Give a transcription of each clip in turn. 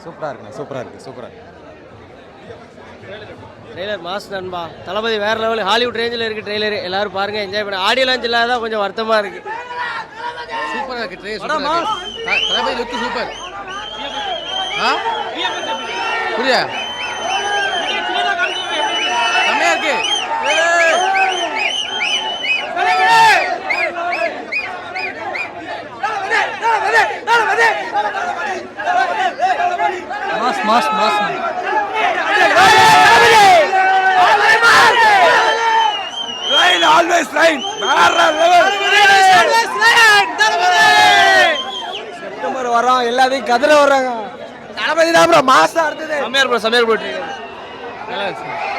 சூப்பராக இருக்குண்ணா, சூப்பராக இருக்குது, சூப்பராக இருக்குது. ட்ரெய்லர் மாஸ் நண்பா. தளபதி வேற லெவல், ஹாலிவுட் ரேஞ்சில் இருக்குது ட்ரெய்லர். எல்லாரும் பாருங்க, என்ஜாய் பண்ண. ஆடியோ லான்ச் இல்லாத கொஞ்சம் வருத்தமாக இருக்கு. சூப்பராக இருக்கு ட்ரெய்லர். தளபதி லுக் சூப்பர். புரியா செம்மையா இருக்கு. Mass mass mass always line வேற லெவல். செப்டம்பர் வரோம், எல்லாத்தையும் கதிர வர்றாங்க. தளபதி தான் ப்ரோ மாசா இருந்தது. செம்மையா ப்ரோ, செம்மையா ப்ரோ.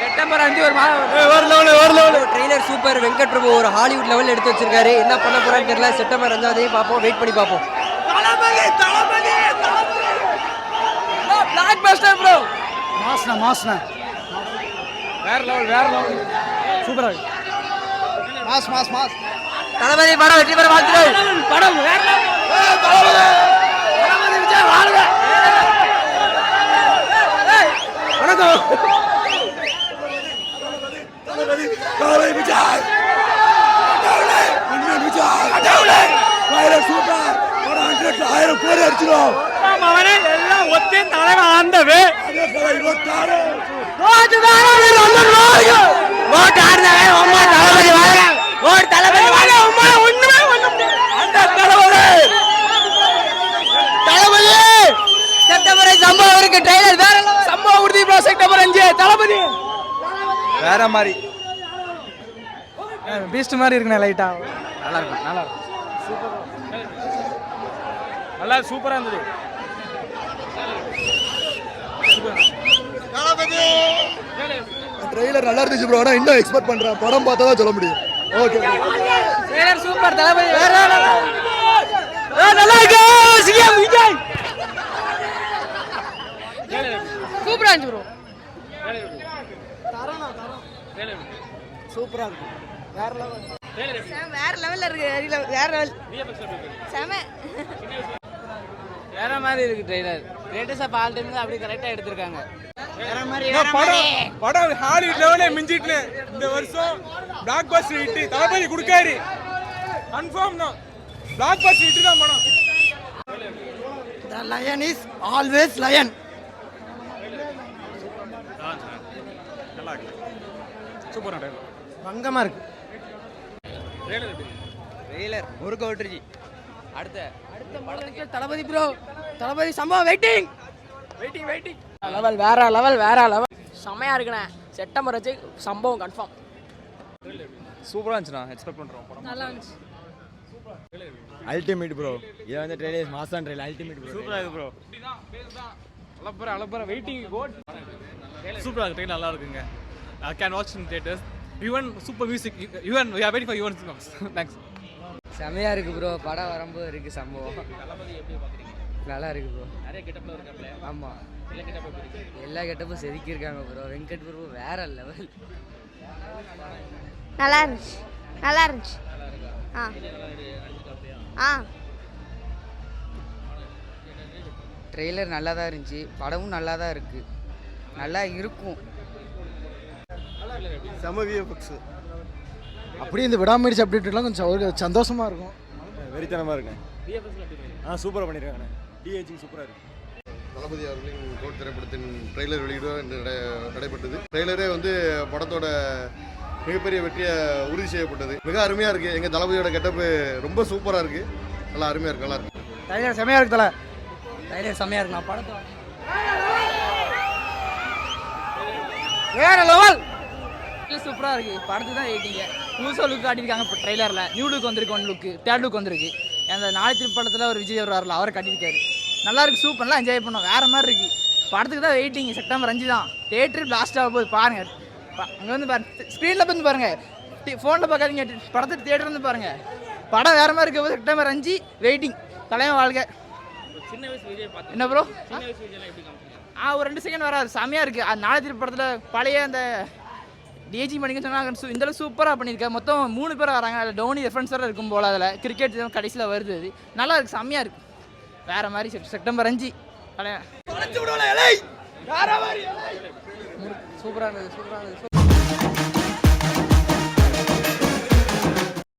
செப்டம்பர் 5 ஒரு level trailer super. Venkat Prabhu ஒரு ஹாலிவுட் லெவல் எடுத்து வச்சிருக்காரு. என்ன பண்ண போறான்னு தெரியல. செப்டம்பர் 5 பார்ப்போம், வெயிட் பண்ணி பார்ப்போம். Blockbuster bro. மாஸ்னா மாஸ்னா வேற லெவல், வேற லெவல். சூப்பரா இருக்கு. Mass mass mass. தளபதி படம் வெற்றி பெற வாழ்த்துக்கள். படம் வேற லெவல். தளபதி விஜய் வாழ்க. வணக்கம். தளபதி விஜய். விஜய் சூப்பர். 100 கோடி அடிச்சிடும். அவனே எல்லாம் ஒத்தின் தலைவன் ஆண்டவே. சம்பவம் இருக்கு. ட்ரெய்லர் வேற சம்பவம் உறுதி ப்ரோ. செப்டம்பர் 5 தளபதி வேற மாதிரி பீஸ்ட் மாதிரி இருக்குண்ணே. லைட்டா நல்லா இருக்கும், நல்லா இருக்கும். நல்லா சூப்பரா இருந்தது. ட்ரெய்லர் நல்லா இருந்துச்சு ப்ரோ. ஆனால் இன்னும் எக்ஸ்பெக்ட் பண்ணுறேன். படம் பார்த்தா தான் சொல்ல முடியும். Okay trailer super. தளபதி வேற நல்லா இருக்கு. சிஎம் விஜய் சூப்பரா இருந்துச்சு ப்ரோ. சூப்பரா இருக்கு. வேற லெவல். வேற லெவல்ல இருக்கு. வேற லெவல். செம. வேற மாதிரி இருக்கு trailer. Greatest of all time அப்படி கரெக்டா எடுத்திருக்காங்க. வேற மாதிரி படம் ஹாலிவுட் லெவலே மிஞ்சிட்டு இந்த வருஷம் பிளாக் பஸ்டர் ஹிட் தளபதி கொடுக்காரு. கன்ஃபார்ம் தான் பிளாக் பஸ்டர் ஹிட் தான் படம். The lion is always lion. நல்லா இருக்கு, சூப்பரா இருக்கு. பங்கமா இருக்கு. ட்ரெய்லர் ஒரு கோட்ரிஜி. அடுத்த படத்துக்கு தளபதி ப்ரோ. தளபதி சம்பவம் வெயிட்டிங் வெயிட்டிங் வெயிட்டிங். லெவல் வேற லெவல் வேற லெவல். செமையா இருக்குண்ணே. செப்டம்பர் 5 சம்பவம் கன்ஃபார்ம். சூப்பரா இருந்துச்சுண்ணா. எக்ஸ்பெக்ட் பண்றோம் படம். நல்லா இருந்துச்சு. Ultimate bro. இது வந்து trailer Masan trailer ultimate bro. சூப்பரா இருக்கு ப்ரோ. அலப்பற waiting code. சூப்பரா இருக்கு. ட்ரெய்லர் நல்லா இருக்குங்க. I can watch in theaters. Even super music. Even we are waiting for Yuvan films. Thanks. செமையா இருக்கு ப்ரோ. படம் வரும்போது இருக்கு சம்பவம். நல்லா இருக்கு ப்ரோ. நிறைய கெட்டப்ல இருக்காப்ல. ஆமா, எல்லா கெட்டப்பும் செதுக்கி இருக்காங்க ப்ரோ. வெங்கட் பிரபு வேற லெவல். நல்லா இருந்துச்சு, நல்லா இருந்துச்சு. ட்ரெய்லர் நல்லா தான் இருந்துச்சு. படமும் நல்லா தான் இருக்கு. நல்லா இருக்கும். செம விஎஃப்எக்ஸ். அப்படியே இந்த விடாமுயற்சி அப்படின்ட்டுலாம் கொஞ்சம் ஒரு சந்தோஷமா இருக்கும். வெறித்தனமா இருக்கு. சூப்பரா பண்ணிருக்காங்க. டிஏஜிங் சூப்பரா இருக்கு. தளபதி அவர்களின் கோட் திரைப்படத்தின் ட்ரெய்லர் வெளியிட நடைபெற்றது. ட்ரெய்லரே வந்து படத்தோட மிகப்பெரிய வெற்றியை உறுதி செய்யப்பட்டது. மிக அருமையாக இருக்குது. எங்கள் தளபதியோட கெட்டப்பு ரொம்ப சூப்பராக இருக்குது. நல்லா அருமையாக இருக்கு, நல்லா இருக்கு. ட்ரெய்லர் செமையா இருக்கு. ட்ரெய்லர் செமையா இருக்கு. நான் படத்தை வேற லெவல். சூப்பராக இருக்கு. படத்துக்கு தான் வெயிட்டிங்க. புதுசாக லுக் காட்டியிருக்காங்க. இப்போ ட்ரெய்லரில் நியூ லுக் வந்திருக்கு. 1 லுக்கு தேர்ட் லுக் வந்திருக்கு. அந்த நாளைக்கு படத்தில் ஒரு விஜய் வர்றாருல, அவரை கட்டியிருக்காரு. நல்லா இருக்கு. சூப்பர்லாம் என்ஜாய் பண்ணோம். வேற மாதிரி இருக்கு. படத்துக்கு தான் வெயிட்டிங். செப்டம்பர் 5 தான். தேட்டரு பிளாஸ்ட் ஆக போகுது. பாருங்க. அங்கே வந்து ஸ்க்ரீனில் வந்து பாருங்க. ஃபோனில் பார்க்காதீங்க. படத்தை தேட்டர் வந்து பாருங்க. படம் வேற மாதிரி இருக்க போது. September 5 waiting. தலைவன் வாழ்க. என்ன ப்ரோ? ஒரு 2 செகண்ட் வராது. செமையாக இருக்குது. அது நாளைக்கு படத்தில் பழைய அந்த டிஜி பண்ணிக்க சொன்னாங்க. இந்த அளவுக்கு சூப்பராக பண்ணியிருக்காரு. மொத்தம் 3 பேர் வராங்க. அதில் டோனி ரெஃபரன்ஸராக இருக்கும் போல். அதில் கிரிக்கெட் கடைசியில் வருது. அது நல்லா இருக்குது. செம்மையாக இருக்குது. வேறு மாதிரி. செப்டம்பர் 5 பழைய சூப்பராக இருந்தது